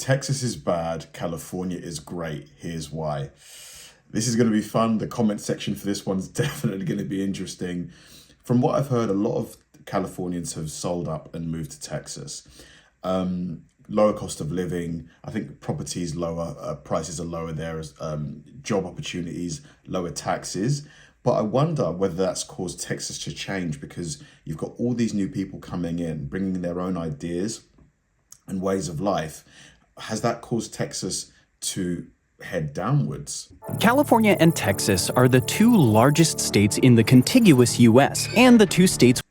Texas is bad, California is great. Here's why. This is going to be fun. The comment section for this one's definitely going to be interesting. From what I've heard, a lot of Californians have sold up and moved to Texas. Lower cost of living, I think property is lower, prices are lower there, job opportunities, lower taxes. But I wonder whether that's caused Texas to change, because you've got all these new people coming in, bringing their own ideas and ways of life. Has that caused Texas to head downwards? California and Texas are the two largest states in the contiguous U.S. and the two states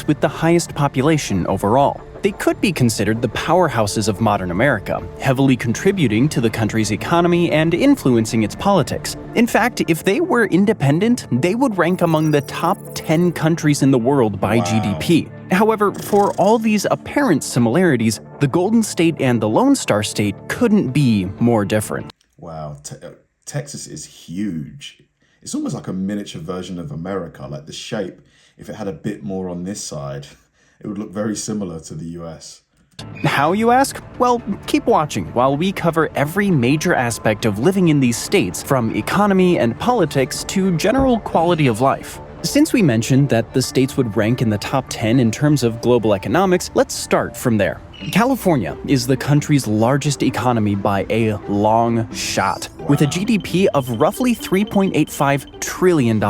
with the highest population overall. They could be considered the powerhouses of modern America, heavily contributing to the country's economy and influencing its politics. In fact, if they were independent, they would rank among the top 10 countries in the world by GDP. However, for all these apparent similarities, the Golden State and the Lone Star State couldn't be more different. Wow, Texas is huge. It's almost like a miniature version of America, like the shape. If it had a bit more on this side, it would look very similar to the US. How, you ask? Well, keep watching while we cover every major aspect of living in these states, from economy and politics to general quality of life. Since we mentioned that the states would rank in the top 10 in terms of global economics, let's start from there. California is the country's largest economy by a long shot, with a GDP of roughly $3.85 trillion,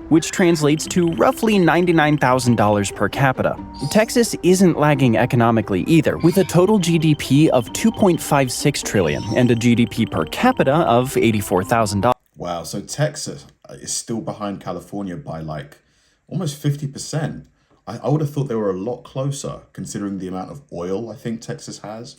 which translates to roughly $99,000 per capita. Texas isn't lagging economically either, with a total GDP of $2.56 trillion and a GDP per capita of $84,000. Wow, so Texas is still behind California by like almost 50%. I would have thought they were a lot closer, considering the amount of oil I think Texas has.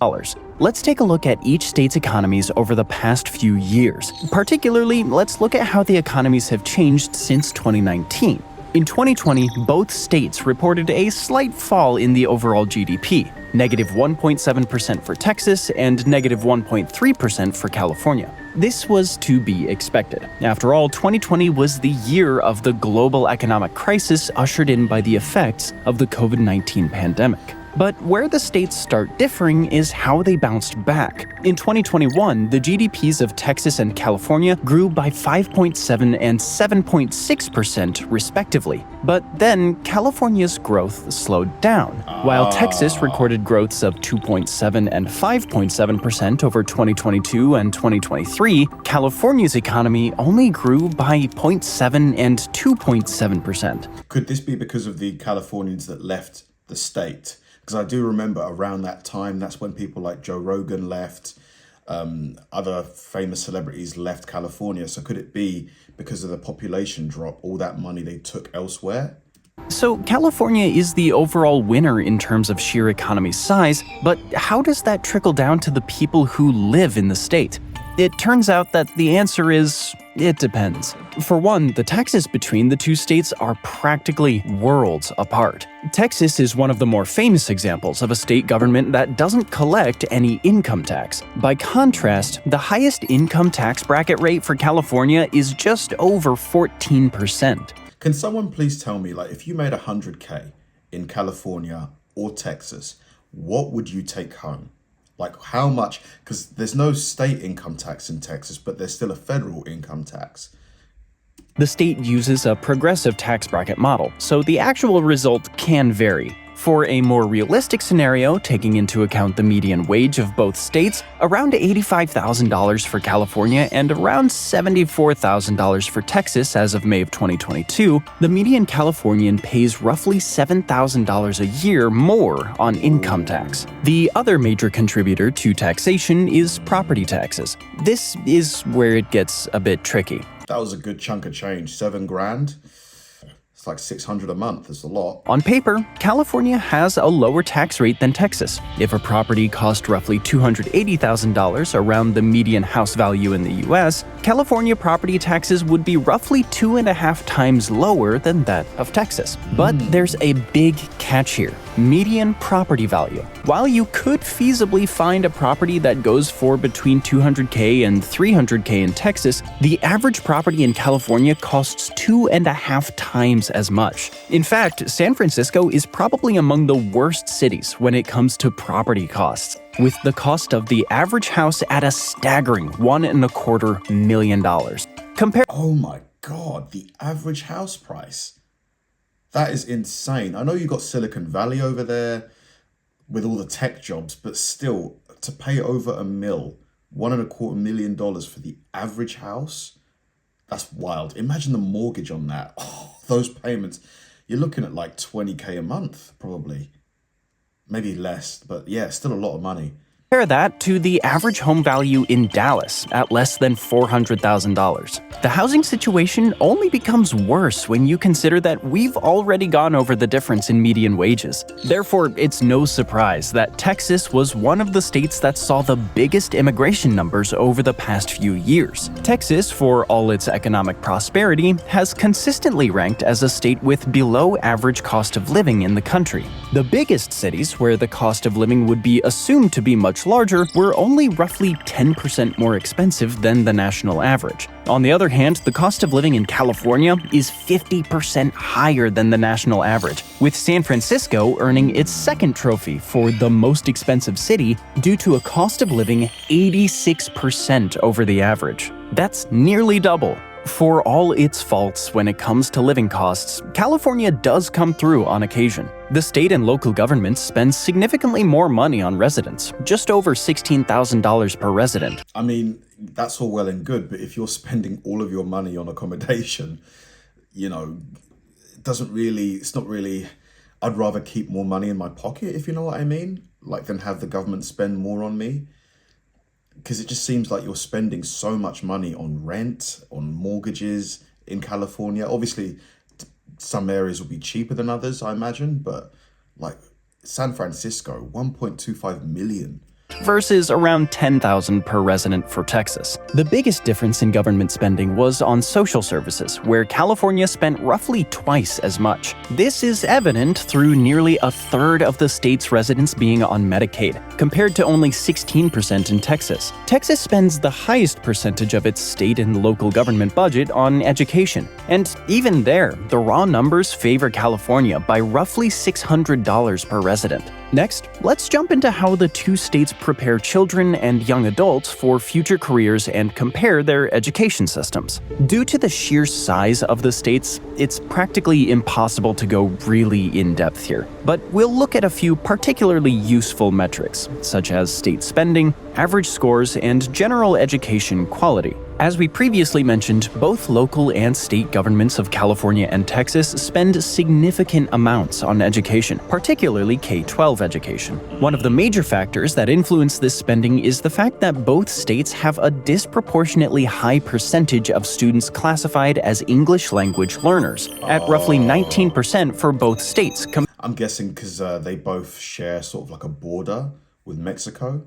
Let's take a look at each state's economies over the past few years. Particularly, let's look at how the economies have changed since 2019. In 2020, both states reported a slight fall in the overall GDP, negative 1.7% for Texas and negative 1.3% for California. This was to be expected. After all, 2020 was the year of the global economic crisis ushered in by the effects of the COVID-19 pandemic. But where the states start differing is how they bounced back. In 2021, the GDPs of Texas and California grew by 5.7% and 7.6% respectively. But then California's growth slowed down. While Texas recorded growths of 2.7% and 5.7% over 2022 and 2023, California's economy only grew by 0.7% and 2.7%. Could this be because of the Californians that left the state? Because I do remember around that time, that's when people like Joe Rogan left, other famous celebrities left California. So could it be because of the population drop, all that money they took elsewhere? So California is the overall winner in terms of sheer economy size, but how does that trickle down to the people who live in the state? It turns out that the answer is, it depends. For one, the taxes between the two states are practically worlds apart. Texas is one of the more famous examples of a state government that doesn't collect any income tax. By contrast, the highest income tax bracket rate for California is just over 14%. Can someone please tell me, like, if you made 100K in California or Texas, what would you take home? Like how much? Because there's no state income tax in Texas, but there's still a federal income tax. The state uses a progressive tax bracket model, so the actual result can vary. For a more realistic scenario, taking into account the median wage of both states, around $85,000 for California and around $74,000 for Texas as of May of 2022, the median Californian pays roughly $7,000 a year more on income tax. The other major contributor to taxation is property taxes. This is where it gets a bit tricky. That was a good chunk of change, $7,000. It's like $600 a month, it's a lot. On paper, California has a lower tax rate than Texas. If a property cost roughly $280,000, around the median house value in the US, California property taxes would be roughly 2.5 times lower than that of Texas. But there's a big catch here: median property value. While you could feasibly find a property that goes for between $200K and $300K in Texas, the average property in California costs 2.5 times as much. In fact, San Francisco is probably among the worst cities when it comes to property costs. with the cost of the average house at a staggering $1.25 million. Oh my God, the average house price. That is insane. I know you got Silicon Valley over there with all the tech jobs, but still, to pay over $1.25 million for the average house, that's wild. Imagine the mortgage on that. Oh, those payments. You're looking at like 20K a month, probably. Maybe less, but yeah, still a lot of money. Compare that to the average home value in Dallas at less than $400,000. The housing situation only becomes worse when you consider that we've already gone over the difference in median wages. Therefore, it's no surprise that Texas was one of the states that saw the biggest immigration numbers over the past few years. Texas, for all its economic prosperity, has consistently ranked as a state with below average cost of living in the country. The biggest cities where the cost of living would be assumed to be much larger were only roughly 10% more expensive than the national average. On the other hand, the cost of living in California is 50% higher than the national average, with San Francisco earning its second trophy for the most expensive city due to a cost of living 86% over the average. That's nearly double. For all its faults when it comes to living costs, California does come through on occasion. The state and local governments spend significantly more money on residents, just over $16,000 per resident. I mean, that's all well and good, but if you're spending all of your money on accommodation, it's not really, I'd rather keep more money in my pocket, if you know what I mean, than have the government spend more on me. Because it just seems like you're spending so much money on rent, on mortgages in California. Obviously, some areas will be cheaper than others, I imagine, but San Francisco, 1.25 million. Versus around $10,000 per resident for Texas. The biggest difference in government spending was on social services, where California spent roughly twice as much. This is evident through nearly a third of the state's residents being on Medicaid, compared to only 16% in Texas. Texas spends the highest percentage of its state and local government budget on education. And even there, the raw numbers favor California by roughly $600 per resident. Next, let's jump into how the two states prepare children and young adults for future careers and compare their education systems. Due to the sheer size of the states, it's practically impossible to go really in-depth here. But we'll look at a few particularly useful metrics, such as state spending, average scores, and general education quality. As we previously mentioned, both local and state governments of California and Texas spend significant amounts on education, particularly K-12 education. One of the major factors that influence this spending is the fact that both states have a disproportionately high percentage of students classified as English language learners, at roughly 19% for both states. I'm guessing because they both share sort of like a border with Mexico.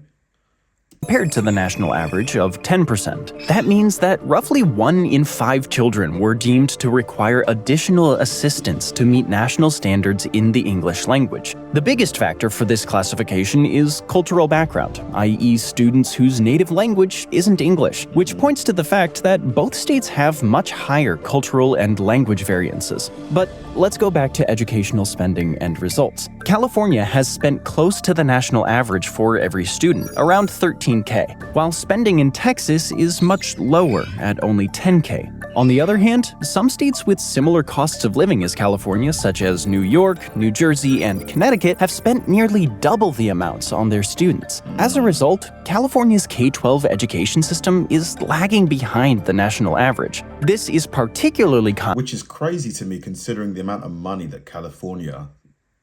Compared to the national average of 10%. That means that roughly 1 in 5 children were deemed to require additional assistance to meet national standards in the English language. The biggest factor for this classification is cultural background, i.e. students whose native language isn't English, which points to the fact that both states have much higher cultural and language variances. But let's go back to educational spending and results. California has spent close to the national average for every student, around $13K, while spending in Texas is much lower at only $10K. On the other hand, some states with similar costs of living as California, such as New York, New Jersey, and Connecticut, have spent nearly double the amounts on their students. As a result, California's K-12 education system is lagging behind the national average. This is particularly which is crazy to me considering the amount of money that California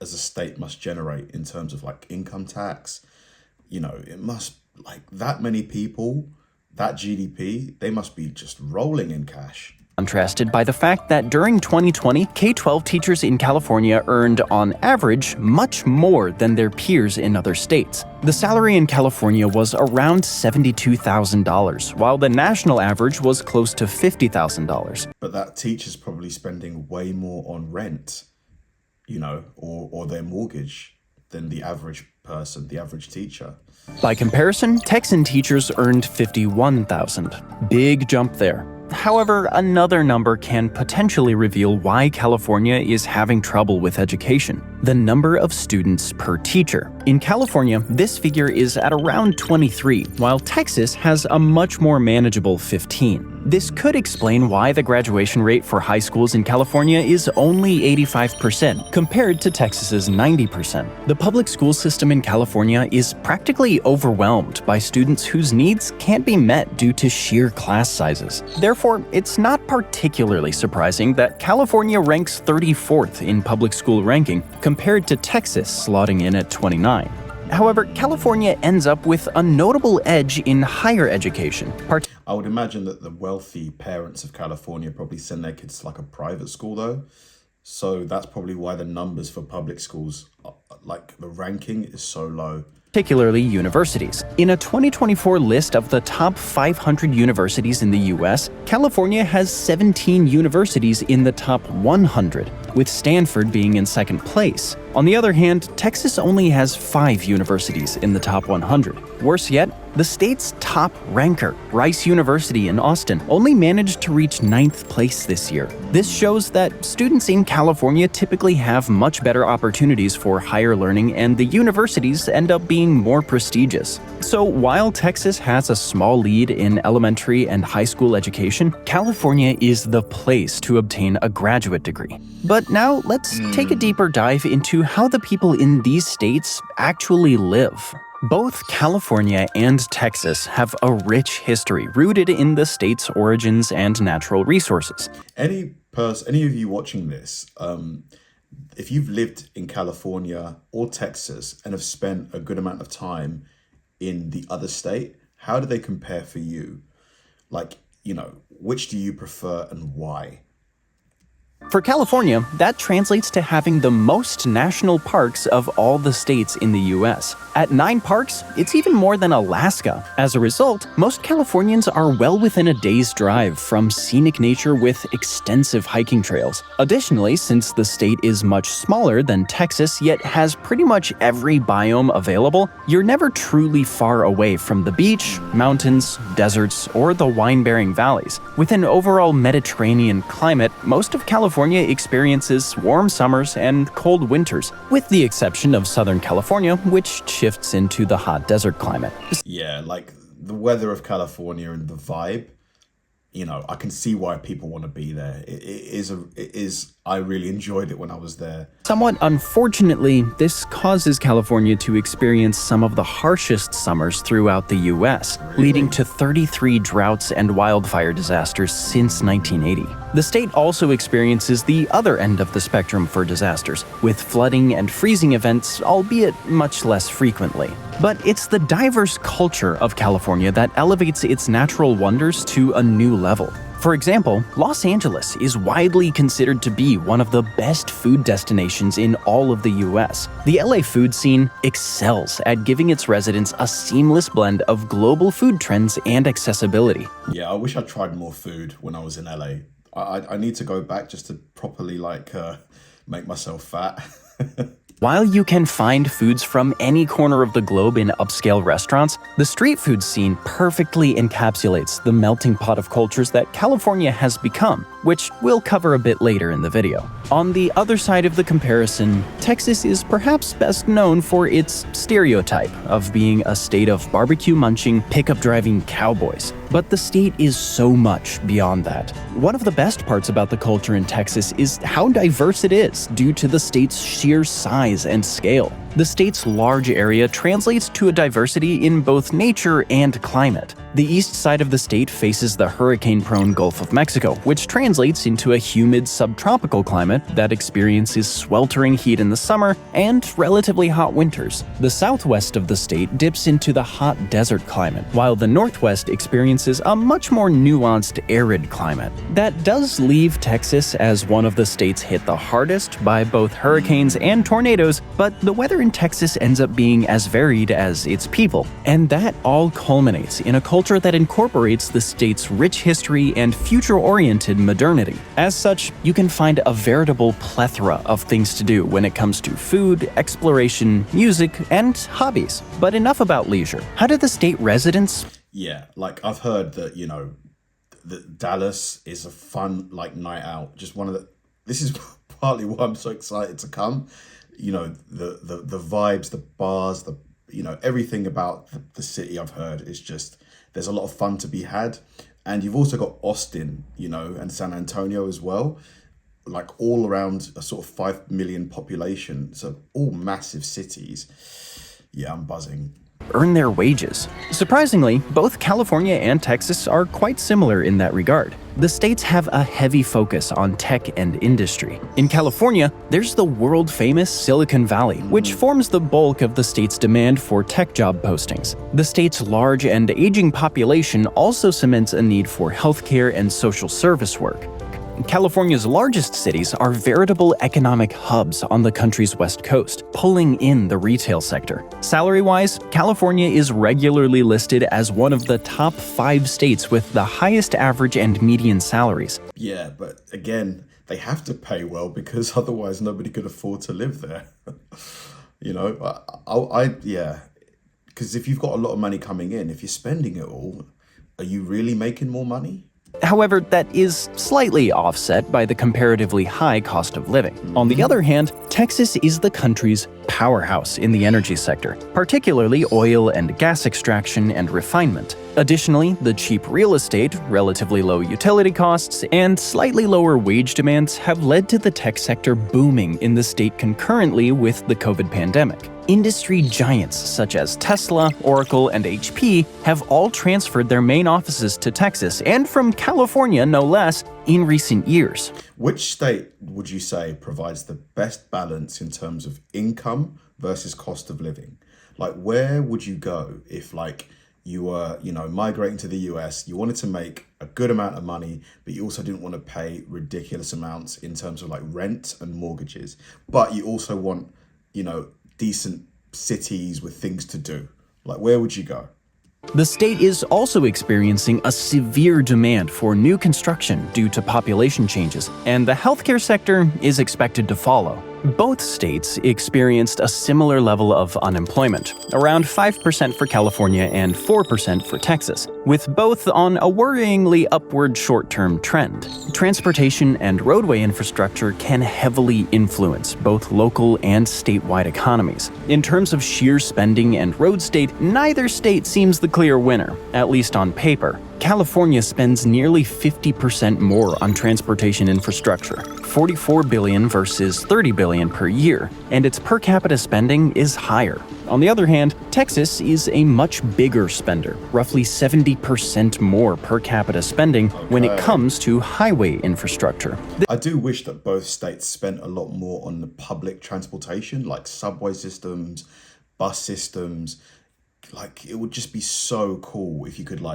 as a state must generate in terms of income tax. It must, that many people, that GDP, they must be just rolling in cash. Contrasted by the fact that during 2020, K-12 teachers in California earned, on average, much more than their peers in other states. The salary in California was around $72,000, while the national average was close to $50,000. But that teacher's probably spending way more on rent, or their mortgage than the average person, the average teacher. By comparison, Texan teachers earned $51,000. Big jump there. However, another number can potentially reveal why California is having trouble with education: the number of students per teacher. In California, this figure is at around 23, while Texas has a much more manageable 15. This could explain why the graduation rate for high schools in California is only 85% compared to Texas's 90%. The public school system in California is practically overwhelmed by students whose needs can't be met due to sheer class sizes. Therefore, it's not particularly surprising that California ranks 34th in public school ranking compared to Texas slotting in at 29. However, California ends up with a notable edge in higher education. I would imagine that the wealthy parents of California probably send their kids to like a private school though. So that's probably why the numbers for public schools, like the ranking, is so low. Particularly universities. In a 2024 list of the top 500 universities in the US, California has 17 universities in the top 100, with Stanford being in second place. On the other hand, Texas only has 5 universities in the top 100. Worse yet, the state's top ranker, Rice University in Austin, only managed to reach 9th place this year. This shows that students in California typically have much better opportunities for higher learning, and the universities end up being more prestigious. So while Texas has a small lead in elementary and high school education, California is the place to obtain a graduate degree. But now let's take a deeper dive into how the people in these states actually live. Both California and Texas have a rich history rooted in the state's origins and natural resources. Any of you watching this, if you've lived in California or Texas and have spent a good amount of time in the other state, how do they compare for you? Like, which do you prefer and why? For California, that translates to having the most national parks of all the states in the US. At 9 parks, it's even more than Alaska. As a result, most Californians are well within a day's drive from scenic nature with extensive hiking trails. Additionally, since the state is much smaller than Texas yet has pretty much every biome available, you're never truly far away from the beach, mountains, deserts, or the wine-bearing valleys. With an overall Mediterranean climate, most of California experiences warm summers and cold winters, with the exception of Southern California, which shifts into the hot desert climate. Yeah, like the weather of California and the vibe, I can see why people want to be there. It is. I really enjoyed it when I was there. Somewhat unfortunately, this causes California to experience some of the harshest summers throughout the US, leading to 33 droughts and wildfire disasters since 1980. The state also experiences the other end of the spectrum for disasters, with flooding and freezing events, albeit much less frequently. But it's the diverse culture of California that elevates its natural wonders to a new level. For example, Los Angeles is widely considered to be one of the best food destinations in all of the US. The LA food scene excels at giving its residents a seamless blend of global food trends and accessibility. Yeah, I wish I tried more food when I was in LA. I need to go back just to properly make myself fat. While you can find foods from any corner of the globe in upscale restaurants, the street food scene perfectly encapsulates the melting pot of cultures that California has become, which we'll cover a bit later in the video. On the other side of the comparison, Texas is perhaps best known for its stereotype of being a state of barbecue-munching, pickup-driving cowboys. But the state is so much beyond that. One of the best parts about the culture in Texas is how diverse it is due to the state's sheer size and scale. The state's large area translates to a diversity in both nature and climate. The east side of the state faces the hurricane-prone Gulf of Mexico, which translates into a humid subtropical climate that experiences sweltering heat in the summer and relatively hot winters. The southwest of the state dips into the hot desert climate, while the northwest experiences a much more nuanced arid climate. That does leave Texas as one of the states hit the hardest by both hurricanes and tornadoes, but the weather in Texas ends up being as varied as its people. And that all culminates in a culture that incorporates the state's rich history and future-oriented modernity. As such, you can find a veritable plethora of things to do when it comes to food, exploration, music, and hobbies. But enough about leisure. How do the state residents? Yeah, I've heard that, that Dallas is a fun like night out. Just one of the. This is partly why I'm so excited to come. You know, the vibes, the bars, everything about the city I've heard is just, there's a lot of fun to be had. And you've also got Austin, and San Antonio as well, like all around a sort of 5 million population. So all massive cities. Yeah, I'm buzzing. Earn their wages. Surprisingly, both California and Texas are quite similar in that regard. The states have a heavy focus on tech and industry. In California, there's the world-famous Silicon Valley, which forms the bulk of the state's demand for tech job postings. The state's large and aging population also cements a need for healthcare and social service work. California's largest cities are veritable economic hubs on the country's west coast, pulling in the retail sector. Salary-wise, California is regularly listed as one of the top 5 states with the highest average and median salaries. Yeah, but again, they have to pay well because otherwise nobody could afford to live there. Because if you've got a lot of money coming in, if you're spending it all, are you really making more money? However, that is slightly offset by the comparatively high cost of living. On the other hand, Texas is the country's powerhouse in the energy sector, particularly oil and gas extraction and refinement. Additionally, the cheap real estate, relatively low utility costs, and slightly lower wage demands have led to the tech sector booming in the state concurrently with the COVID pandemic. Industry giants such as Tesla, Oracle, and HP have all transferred their main offices to Texas, and from California no less, in recent years. Which state would you say provides the best balance in terms of income versus cost of living? Like, where would you go if you were, migrating to the US, you wanted to make a good amount of money, but you also didn't want to pay ridiculous amounts in terms of rent and mortgages, but you also want, decent cities with things to do? Where would you go? The state is also experiencing a severe demand for new construction due to population changes, and the healthcare sector is expected to follow. Both states experienced a similar level of unemployment, around 5% for California and 4% for Texas, with both on a worryingly upward short-term trend. Transportation and roadway infrastructure can heavily influence both local and statewide economies. In terms of sheer spending and road state, neither state seems the clear winner, at least on paper. California spends nearly 50% more on transportation infrastructure, $44 billion versus $30 billion per year, and its per capita spending is higher. On the other hand, Texas is a much bigger spender, roughly 70% more per capita spending when it comes to highway infrastructure. I do wish that both states spent a lot more on the public transportation, like subway systems, bus systems. It would just be so cool if you could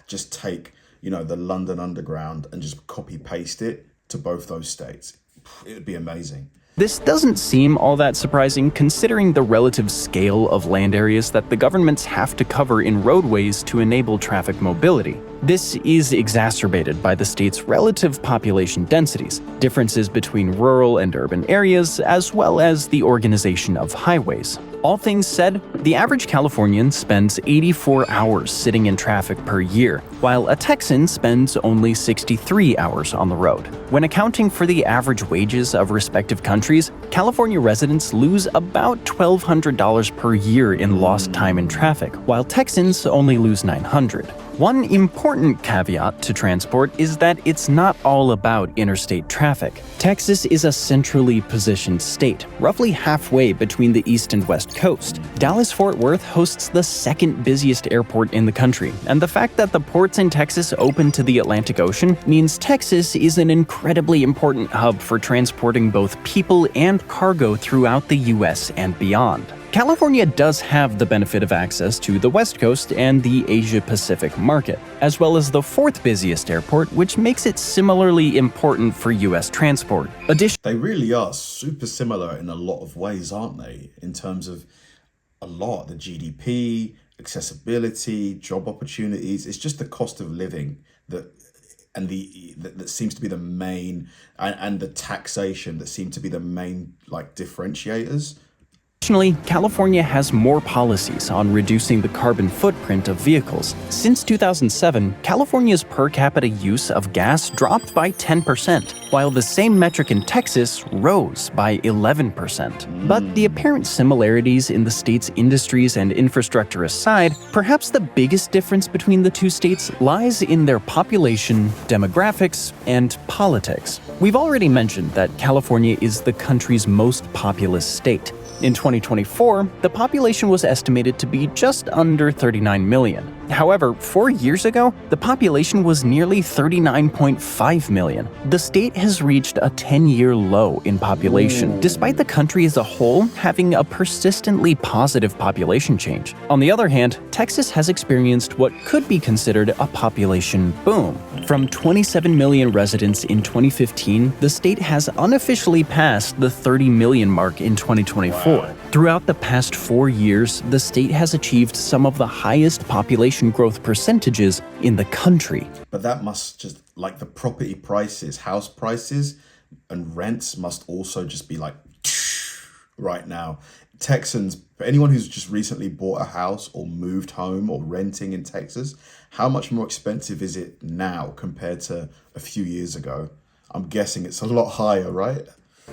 just take, the London Underground and just copy paste it to both those states. It would be amazing. This doesn't seem all that surprising considering the relative scale of land areas that the governments have to cover in roadways to enable traffic mobility. This is exacerbated by the state's relative population densities, differences between rural and urban areas, as well as the organization of highways. All things said, the average Californian spends 84 hours sitting in traffic per year, while a Texan spends only 63 hours on the road. When accounting for the average wages of respective countries, California residents lose about $1,200 per year in lost time in traffic, while Texans only lose $900. One important caveat to transport is that it's not all about interstate traffic. Texas is a centrally positioned state, roughly halfway between the east and west coast. Dallas-Fort Worth hosts the second busiest airport in the country, and the fact that the ports in Texas open to the Atlantic Ocean means Texas is an incredibly important hub for transporting both people and cargo throughout the US and beyond. California does have the benefit of access to the West Coast and the Asia-Pacific market, as well as the fourth busiest airport, which makes it similarly important for U.S. transport. They really are super similar in a lot of ways, aren't they? In terms of the GDP, accessibility, job opportunities. It's just the cost of living that seems to be the main, and the taxation that seem to be the main differentiators. Additionally, California has more policies on reducing the carbon footprint of vehicles. Since 2007, California's per capita use of gas dropped by 10%, while the same metric in Texas rose by 11%. But the apparent similarities in the state's industries and infrastructure aside, perhaps the biggest difference between the two states lies in their population, demographics, and politics. We've already mentioned that California is the country's most populous state. In 2024, the population was estimated to be just under 39 million. However, 4 years ago, the population was nearly 39.5 million. The state has reached a 10-year low in population, despite the country as a whole having a persistently positive population change. On the other hand, Texas has experienced what could be considered a population boom. From 27 million residents in 2015, the state has unofficially passed the 30 million mark in 2024. Wow. Throughout the past 4 years, the state has achieved some of the highest population growth percentages in the country. But that must just, like the property prices, house prices and rents must also just be like right now. Texans, for anyone who's just recently bought a house or moved home or renting in Texas, how much more expensive is it now compared to a few years ago? I'm guessing it's a lot higher, right?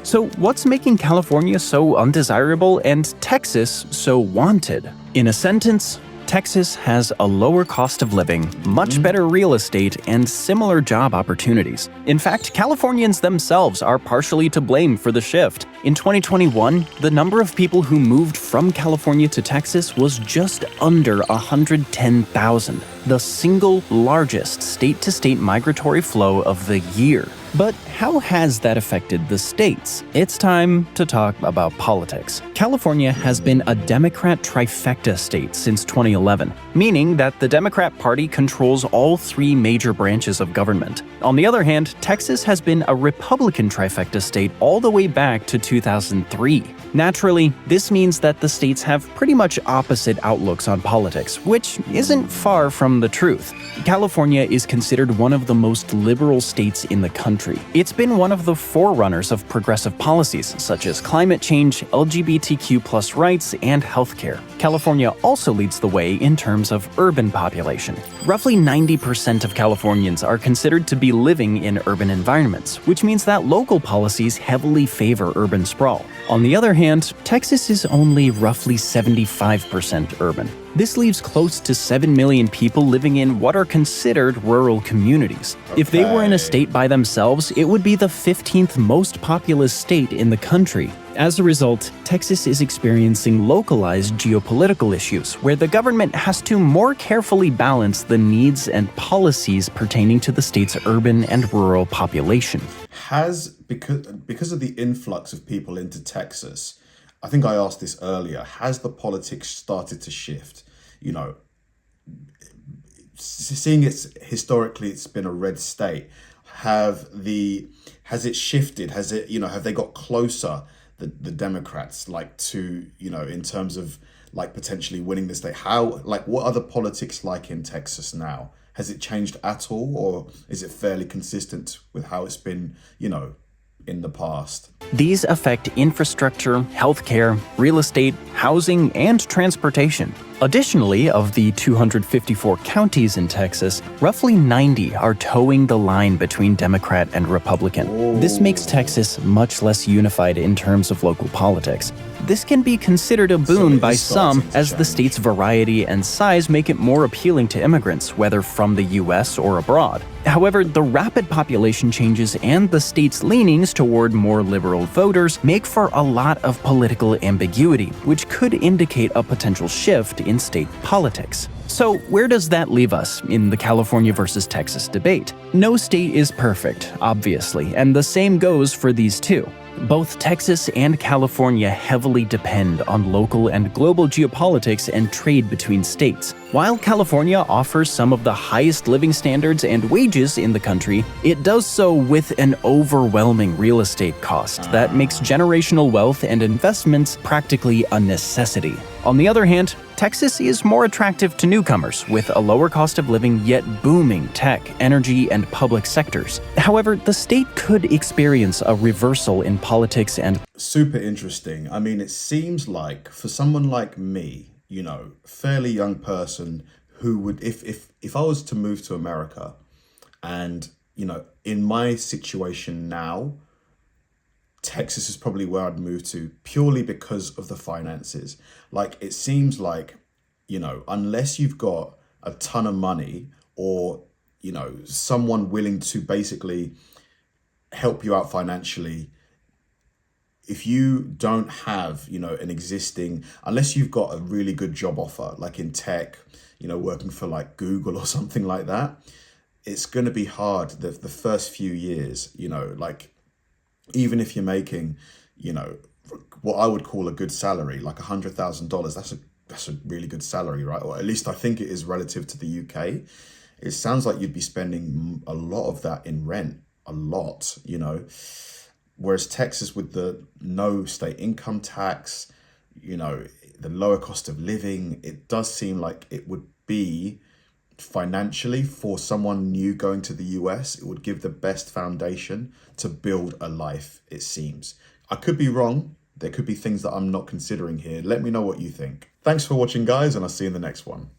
So what's making California so undesirable and Texas so wanted? In a sentence, Texas has a lower cost of living, much better real estate, and similar job opportunities. In fact, Californians themselves are partially to blame for the shift. In 2021, the number of people who moved from California to Texas was just under 110,000, the single largest state-to-state migratory flow of the year. But how has that affected the states? It's time to talk about politics. California has been a Democrat trifecta state since 2011, meaning that the Democrat Party controls all three major branches of government. On the other hand, Texas has been a Republican trifecta state all the way back to 2003. Naturally, this means that the states have pretty much opposite outlooks on politics, which isn't far from the truth. California is considered one of the most liberal states in the country. It's been one of the forerunners of progressive policies, such as climate change, LGBTQ+ rights, and healthcare. California also leads the way in terms of urban population. Roughly 90% of Californians are considered to be living in urban environments, which means that local policies heavily favor urban sprawl. On the other hand, Texas is only roughly 75% urban. This leaves close to 7 million people living in what are considered rural communities. If they were in a state by themselves, it would be the 15th most populous state in the country. As a result, Texas is experiencing localized geopolitical issues, where the government has to more carefully balance the needs and policies pertaining to the state's urban and rural population. Because of the influx of people into Texas, I think I asked this earlier, has the politics started to shift? You know, seeing historically it's been a red state, has it shifted? Has it, have they got closer, the Democrats, like to, in terms of like potentially winning the state? What are the politics like in Texas now? Has it changed at all, or is it fairly consistent with how it's been, in the past? These affect infrastructure, healthcare, real estate, housing, and transportation. Additionally, of the 254 counties in Texas, roughly 90 are towing the line between Democrat and Republican. This makes Texas much less unified in terms of local politics. This can be considered a boon by some, as the state's variety and size make it more appealing to immigrants, whether from the US or abroad. However, the rapid population changes and the state's leanings toward more liberal voters make for a lot of political ambiguity, which could indicate a potential shift in state politics. So where does that leave us in the California versus Texas debate? No state is perfect, obviously, and the same goes for these two. Both Texas and California heavily depend on local and global geopolitics and trade between states. While California offers some of the highest living standards and wages in the country, it does so with an overwhelming real estate cost that makes generational wealth and investments practically a necessity. On the other hand, Texas is more attractive to newcomers, with a lower cost of living yet booming tech, energy, and public sectors. However, the state could experience a reversal in politics and super interesting. I mean, it seems like for someone like me, you know, fairly young person who would, if I was to move to America and, you know, in my situation now, Texas is probably where I'd move to purely because of the finances. Like, it seems like, you know, unless you've got a ton of money or, you know, someone willing to basically help you out financially, if you don't have, you know, an existing, unless you've got a really good job offer, like in tech, you know, working for like Google or something like that, it's going to be hard the first few years, you know, like, even if you're making, you know, what I would call a good salary, like $100,000, that's a really good salary, right? Or at least I think it is relative to the UK. It sounds like you'd be spending a lot of that in rent, a lot, you know. Whereas Texas, with the no state income tax, you know, the lower cost of living, it does seem like it would be financially, for someone new going to the US, it would give the best foundation to build a life, it seems. I could be wrong. There could be things that I'm not considering here. Let me know what you think. Thanks for watching, guys, and I'll see you in the next one.